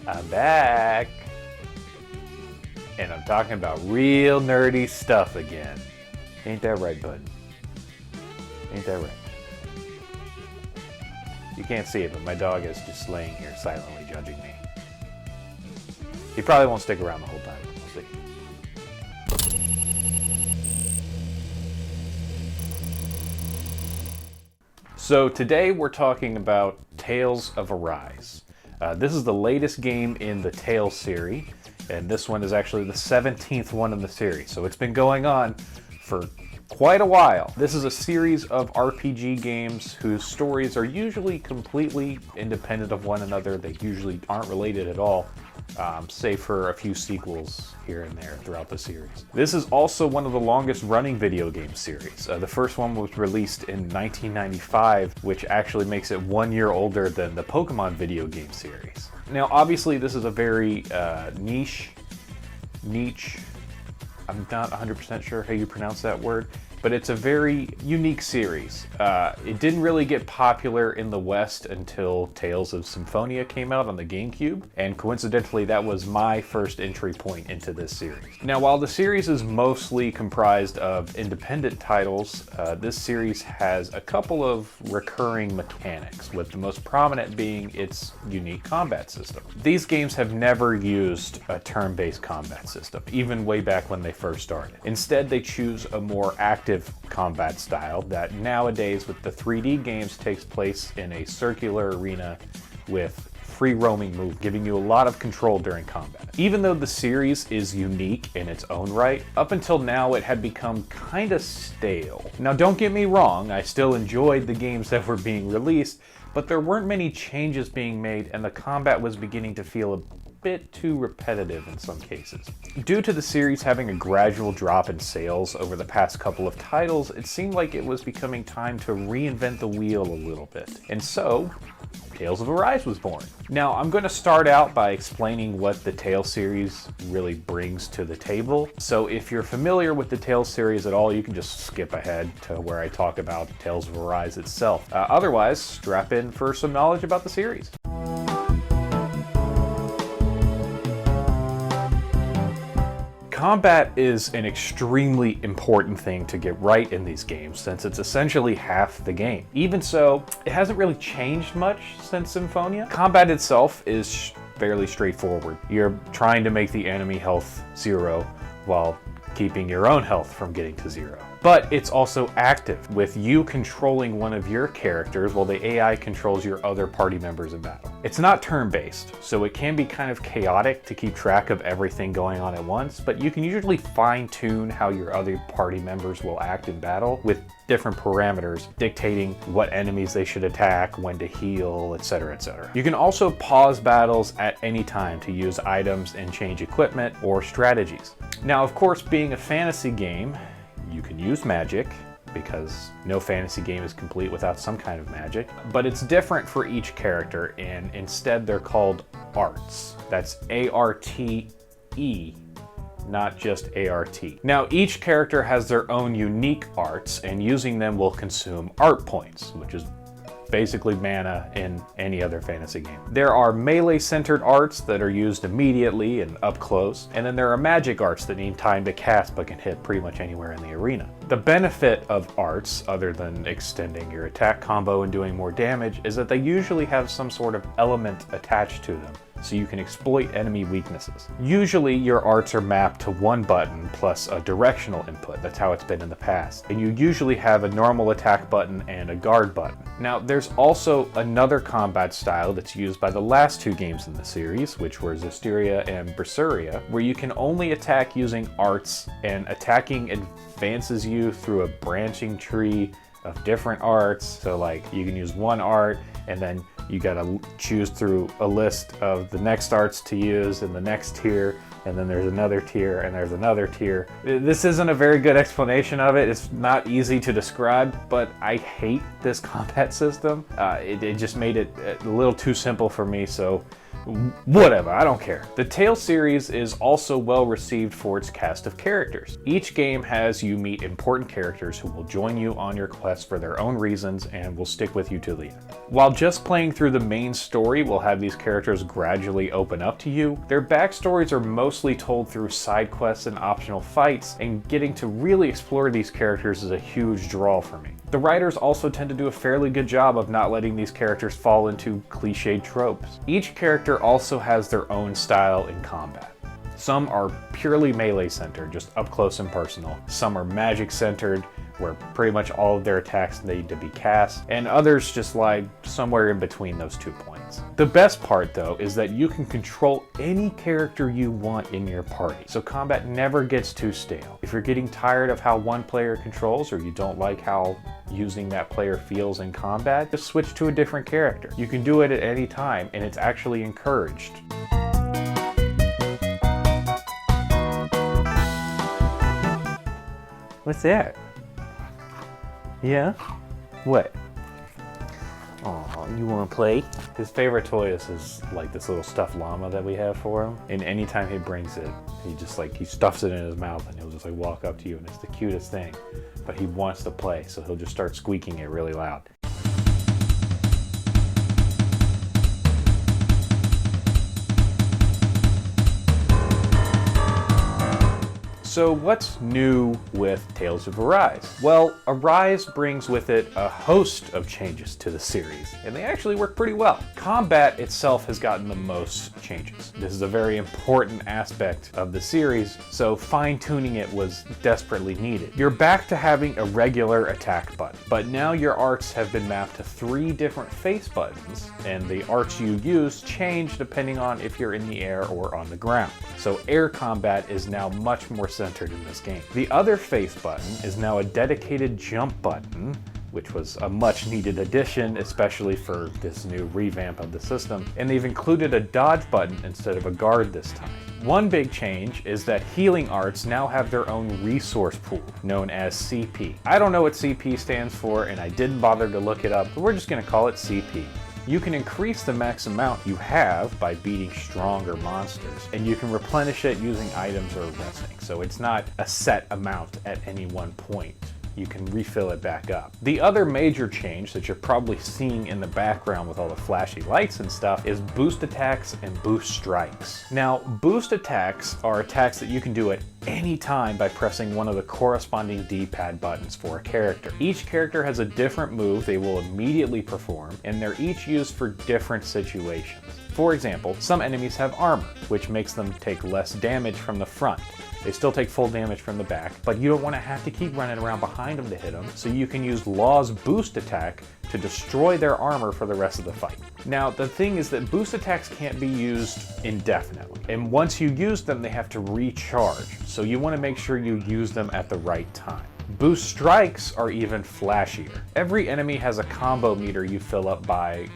I'm back. And I'm talking about real nerdy stuff again. Ain't that right, bud? Ain't that right? You can't see it, but my dog is just laying here silently judging me. He probably won't stick around the whole time. We'll see. So today we're talking about Tales of Arise. This is the latest game in the Tales series, and this one is actually the 17th one in the series. So it's been going on for quite a while. This is a series of RPG games whose stories are usually completely independent of one another. They usually aren't related at all, save for a few sequels here and there throughout the series. This is also one of the longest running video game series. The first one was released in 1995, which actually makes it 1 year older than the Pokemon video game series. Now, obviously, this is a very niche, I'm not 100% sure how you pronounce that word, but it's a very unique series. It didn't really get popular in the West until Tales of Symphonia came out on the GameCube, and coincidentally that was my first entry point into this series. Now, while the series is mostly comprised of independent titles, this series has a couple of recurring mechanics, with the most prominent being its unique combat system. These games have never used a turn-based combat system, even way back when they first started. Instead, they choose a more active combat style that nowadays with the 3D games takes place in a circular arena with free roaming moves, giving you a lot of control during combat. Even though the series is unique in its own right, up until now it had become kinda stale. Now, don't get me wrong, I still enjoyed the games that were being released, but there weren't many changes being made and the combat was beginning to feel a bit too repetitive in some cases. Due to the series having a gradual drop in sales over the past couple of titles, it seemed like it was becoming time to reinvent the wheel a little bit. And so, Tales of Arise was born. Now, I'm going to start out by explaining what the Tales series really brings to the table. So if you're familiar with the Tales series at all, you can just skip ahead to where I talk about Tales of Arise itself. Otherwise, strap in for some knowledge about the series. Combat is an extremely important thing to get right in these games, since it's essentially half the game. Even so, it hasn't really changed much since Symphonia. Combat itself is fairly straightforward. You're trying to make the enemy health 0 while keeping your own health from getting to 0. But it's also active, with you controlling one of your characters while the AI controls your other party members in battle. It's not turn-based, so it can be kind of chaotic to keep track of everything going on at once, but you can usually fine-tune how your other party members will act in battle with different parameters dictating what enemies they should attack, when to heal, etc., etc. You can also pause battles at any time to use items and change equipment or strategies. Now, of course, being a fantasy game, you can use magic, because no fantasy game is complete without some kind of magic, but it's different for each character, and instead they're called arts. That's A-R-T-E, not just A-R-T. Now, each character has their own unique arts, and using them will consume art points, which is basically mana in any other fantasy game. There are melee-centered arts that are used immediately and up close, and then there are magic arts that need time to cast but can hit pretty much anywhere in the arena. The benefit of arts, other than extending your attack combo and doing more damage, is that they usually have some sort of element attached to them, so you can exploit enemy weaknesses. Usually your arts are mapped to one button plus a directional input. That's how it's been in the past. And you usually have a normal attack button and a guard button. Now, there's also another combat style that's used by the last two games in the series, which were Vesperia and Berseria, where you can only attack using arts, and attacking advances you through a branching tree of different arts. So like, you can use one art and then you gotta choose through a list of the next arts to use in the next tier, and then there's another tier, and there's another tier. This isn't a very good explanation of it. It's not easy to describe, but I hate this combat system. It just made it a little too simple for me, so Whatever, I don't care. The Tales series is also well received for its cast of characters. Each game has you meet important characters who will join you on your quest for their own reasons and will stick with you to the end. While just playing through the main story will have these characters gradually open up to you, their backstories are mostly told through side quests and optional fights, and getting to really explore these characters is a huge draw for me. The writers also tend to do a fairly good job of not letting these characters fall into cliched tropes. Each character also has their own style in combat. Some are purely melee centered, just up close and personal. Some are magic centered, where pretty much all of their attacks need to be cast, and others just lie somewhere in between those 2 points. The best part though is that you can control any character you want in your party, so combat never gets too stale. If you're getting tired of how one player controls, or you don't like how using that player feels in combat, just switch to a different character. You can do it at any time, and it's actually encouraged. What's that? Yeah? What? Oh, you wanna play? His favorite toy is like this little stuffed llama that we have for him. And anytime he brings it, he stuffs it in his mouth and he'll just like walk up to you, and it's the cutest thing. But he wants to play, so he'll just start squeaking it really loud. So what's new with Tales of Arise? Well, Arise brings with it a host of changes to the series, and they actually work pretty well. Combat itself has gotten the most changes. This is a very important aspect of the series, so fine-tuning it was desperately needed. You're back to having a regular attack button, but now your arts have been mapped to 3 different face buttons, and the arts you use change depending on if you're in the air or on the ground. So air combat is now much more centered in this game. The other face button is now a dedicated jump button, which was a much needed addition, especially for this new revamp of the system, and they've included a dodge button instead of a guard this time. One big change is that healing arts now have their own resource pool, known as CP. I don't know what CP stands for, and I didn't bother to look it up, but we're just gonna call it CP. You can increase the max amount you have by beating stronger monsters, and you can replenish it using items or resting, so it's not a set amount at any one point. You can refill it back up. The other major change that you're probably seeing in the background with all the flashy lights and stuff is boost attacks and boost strikes. Now, boost attacks are attacks that you can do at any time by pressing one of the corresponding D-pad buttons for a character. Each character has a different move they will immediately perform, and they're each used for different situations. For example, some enemies have armor, which makes them take less damage from the front. They still take full damage from the back, but you don't want to have to keep running around behind them to hit them, so you can use Law's boost attack to destroy their armor for the rest of the fight. Now, the thing is that boost attacks can't be used indefinitely, and once you use them, they have to recharge, so you want to make sure you use them at the right time. Boost strikes are even flashier. Every enemy has a combo meter you fill up by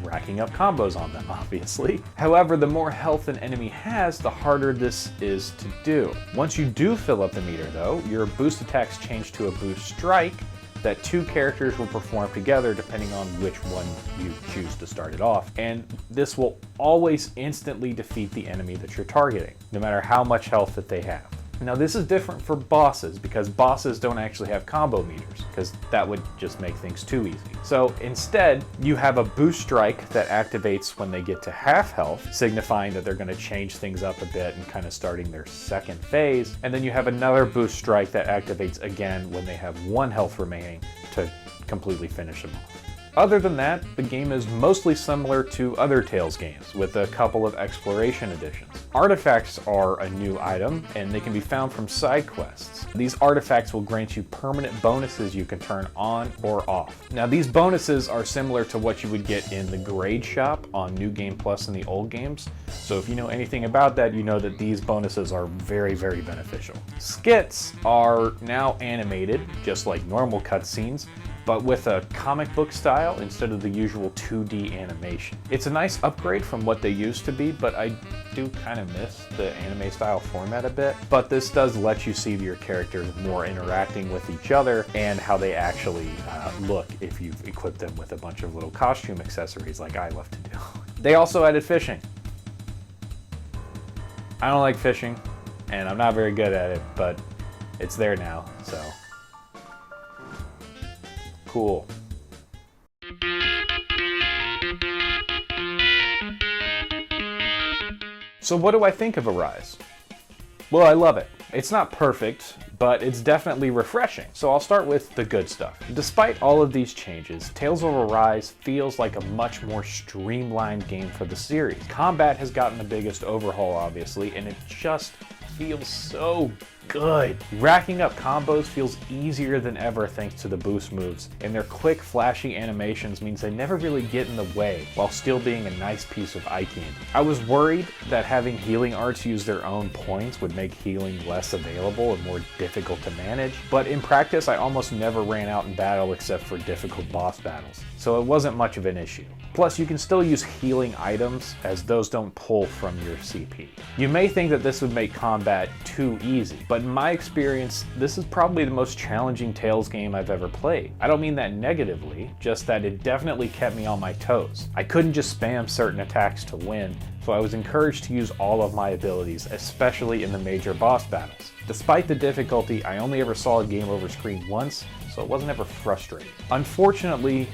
racking up combos on them, obviously. However, the more health an enemy has, the harder this is to do. Once you do fill up the meter though, your boost attacks change to a boost strike that 2 characters will perform together depending on which one you choose to start it off, and this will always instantly defeat the enemy that you're targeting, no matter how much health that they have. Now this is different for bosses, because bosses don't actually have combo meters, because that would just make things too easy. So instead, you have a boost strike that activates when they get to half health, signifying that they're going to change things up a bit and kind of starting their second phase. And then you have another boost strike that activates again when they have 1 health remaining to completely finish them off. Other than that, the game is mostly similar to other Tales games, with a couple of exploration additions. Artifacts are a new item, and they can be found from side quests. These artifacts will grant you permanent bonuses you can turn on or off. Now, these bonuses are similar to what you would get in the grade shop on New Game Plus in the old games, so if you know anything about that, you know that these bonuses are very, very beneficial. Skits are now animated, just like normal cutscenes, but with a comic book style instead of the usual 2D animation. It's a nice upgrade from what they used to be, but I do kind of miss the anime style format a bit. But this does let you see your characters more interacting with each other and how they actually look if you've equipped them with a bunch of little costume accessories like I love to do. They also added fishing. I don't like fishing, and I'm not very good at it, but it's there now, so cool. So what do I think of Arise? Well, I love it. It's not perfect, but it's definitely refreshing. So I'll start with the good stuff. Despite all of these changes, Tales of Arise feels like a much more streamlined game for the series. Combat has gotten the biggest overhaul, obviously, and it just feels so good. Racking up combos feels easier than ever thanks to the boost moves, and their quick, flashy animations means they never really get in the way while still being a nice piece of eye candy. I was worried that having healing arts use their own points would make healing less available and more difficult to manage, but in practice I almost never ran out in battle except for difficult boss battles, so it wasn't much of an issue. Plus, you can still use healing items, as those don't pull from your CP. You may think that this would make combat too easy, but in my experience, this is probably the most challenging Tales game I've ever played. I don't mean that negatively, just that it definitely kept me on my toes. I couldn't just spam certain attacks to win, so I was encouraged to use all of my abilities, especially in the major boss battles. Despite the difficulty, I only ever saw a game over screen once, so it wasn't ever frustrating. Unfortunately,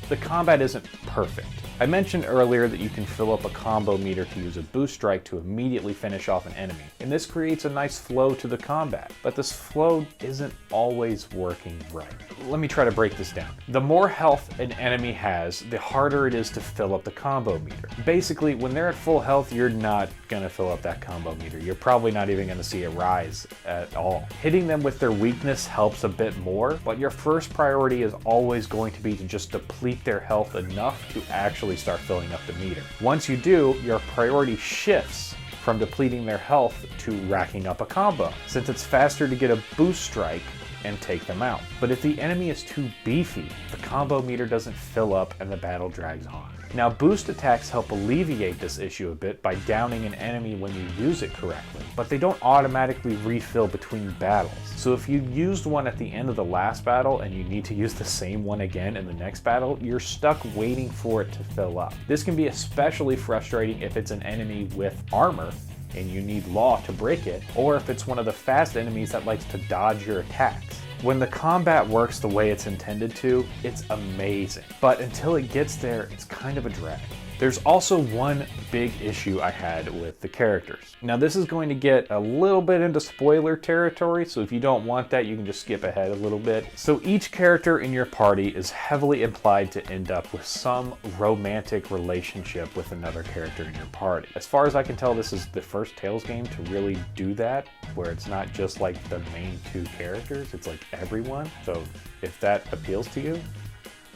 the combat isn't perfect. I mentioned earlier that you can fill up a combo meter to use a boost strike to immediately finish off an enemy, and this creates a nice flow to the combat, but this flow isn't always working right. Let me try to break this down. The more health an enemy has, the harder it is to fill up the combo meter. Basically, when they're at full health, you're not gonna fill up that combo meter. You're probably not even gonna see a rise at all. Hitting them with their weakness helps a bit more, but your first priority is always going to be to just deplete their health enough to actually start filling up the meter. Once you do, your priority shifts from depleting their health to racking up a combo, since it's faster to get a boost strike and take them out. But if the enemy is too beefy, the combo meter doesn't fill up and the battle drags on. Now, boost attacks help alleviate this issue a bit by downing an enemy when you use it correctly, but they don't automatically refill between battles. So if you used one at the end of the last battle and you need to use the same one again in the next battle, you're stuck waiting for it to fill up. This can be especially frustrating if it's an enemy with armor and you need law to break it, or if it's one of the fast enemies that likes to dodge your attacks. When the combat works the way it's intended to, it's amazing. But until it gets there, it's kind of a drag. There's also one big issue I had with the characters. Now, this is going to get a little bit into spoiler territory, so if you don't want that, you can just skip ahead a little bit. So each character in your party is heavily implied to end up with some romantic relationship with another character in your party. As far as I can tell, this is the first Tales game to really do that, where it's not just like the main two characters, it's like everyone. So if that appeals to you,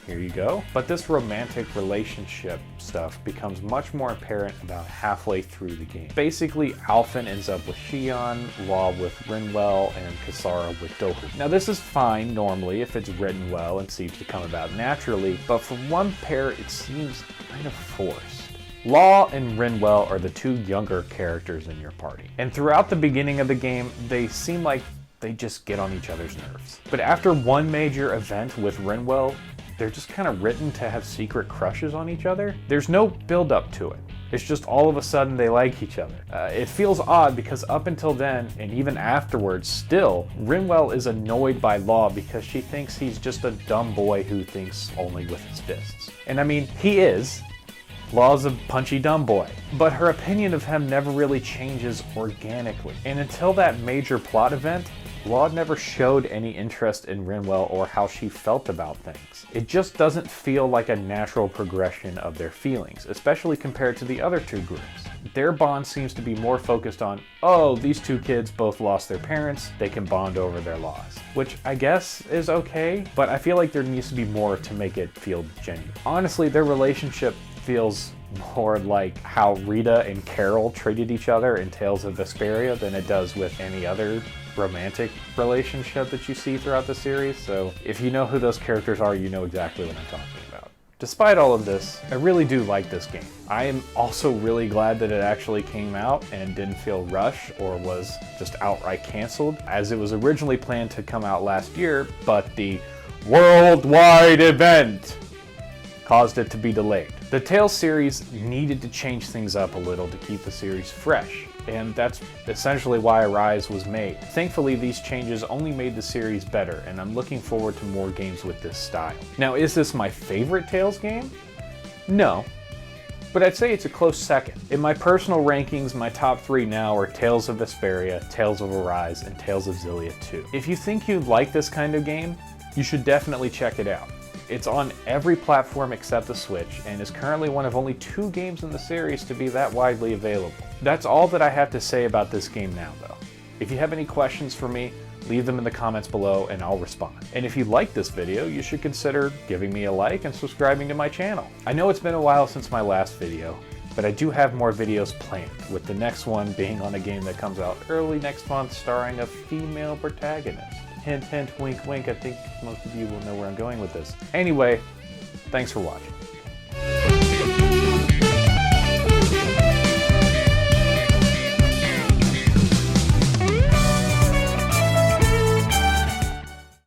here you go. But this romantic relationship stuff becomes much more apparent about halfway through the game. Basically, Alphen ends up with Shion, Law with Rinwell, and Kasara with Dohu. Now, this is fine normally if it's written well and seems to come about naturally, but for one pair, it seems kind of forced. Law and Rinwell are the two younger characters in your party, and throughout the beginning of the game, they seem like they just get on each other's nerves. But after one major event with Rinwell, they're just kind of written to have secret crushes on each other. There's no build up to it. It's just all of a sudden they like each other. It feels odd because up until then, and even afterwards still, Rinwell is annoyed by Law because she thinks he's just a dumb boy who thinks only with his fists. And I mean, he is. Law's a punchy dumb boy. But her opinion of him never really changes organically. And until that major plot event, Law never showed any interest in Rinwell or how she felt about things. It just doesn't feel like a natural progression of their feelings, especially compared to the other two groups. Their bond seems to be more focused on, oh, these two kids both lost their parents, they can bond over their loss. Which I guess is okay, but I feel like there needs to be more to make it feel genuine. Honestly, their relationship feels more like how Rita and Carol treated each other in Tales of Vesperia than it does with any other romantic relationship that you see throughout the series. So if you know who those characters are, you know exactly what I'm talking about. Despite all of this, I really do like this game. I am also really glad that it actually came out and didn't feel rushed or was just outright canceled, as it was originally planned to come out last year, but the worldwide event caused it to be delayed. The Tales series needed to change things up a little to keep the series fresh, and that's essentially why Arise was made. Thankfully, these changes only made the series better, and I'm looking forward to more games with this style. Now, is this my favorite Tales game? No, but I'd say it's a close second. In my personal rankings, my top 3 now are Tales of Vesperia, Tales of Arise, and Tales of Xillia 2. If you think you'd like this kind of game, you should definitely check it out. It's on every platform except the Switch, and is currently one of only 2 games in the series to be that widely available. That's all that I have to say about this game now, though. If you have any questions for me, leave them in the comments below and I'll respond. And if you liked this video, you should consider giving me a like and subscribing to my channel. I know it's been a while since my last video, but I do have more videos planned, with the next one being on a game that comes out early next month starring a female protagonist. Hint, hint, wink, wink. I think most of you will know where I'm going with this. Anyway, thanks for watching.